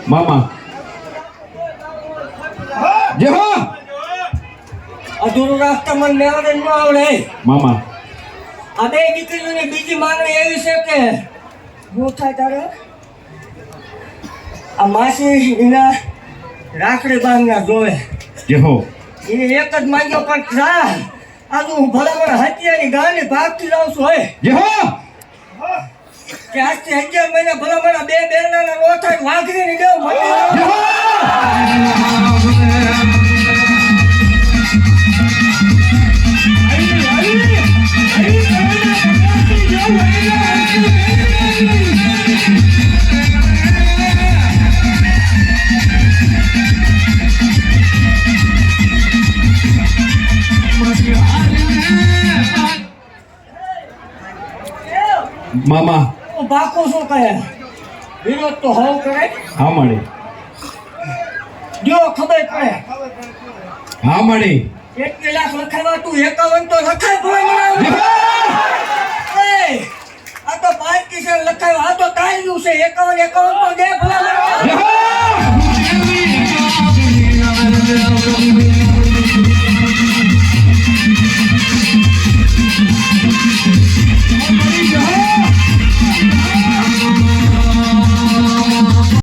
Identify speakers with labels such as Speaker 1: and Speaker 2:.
Speaker 1: મામા જે હો
Speaker 2: અધૂરું રાસ્તા મને લેવાને ન આવડે.
Speaker 1: મામા
Speaker 2: આ બે દીકરીઓની બીજી માંગણી એવી છે કે હું થાય તારે આ માસી એના રાખડી બાંધના જોવે.
Speaker 1: જે હો
Speaker 2: એને એક જ માંગ્યો પણ ખરા આજે હું ભલામણ હત્યાની ગાની ભાગતી જાઉં છું. હોય
Speaker 1: જે હો
Speaker 2: કે આજથી 11 મહિના ભલામણ બે બેરના રોથા વાઘરીને દેવ
Speaker 1: જે હો મામા
Speaker 2: બાકો શું કહે વિરોધ તો હવ કરે
Speaker 1: હા મળી
Speaker 2: જો ખબર પડે.
Speaker 1: હા મળી
Speaker 2: 1 લાખ લખાવ્યા તું 51 તો લખાય ભલે મને. આ તો 5 કિશન લખાવ્યા આ તો કાયદું છે 51 તો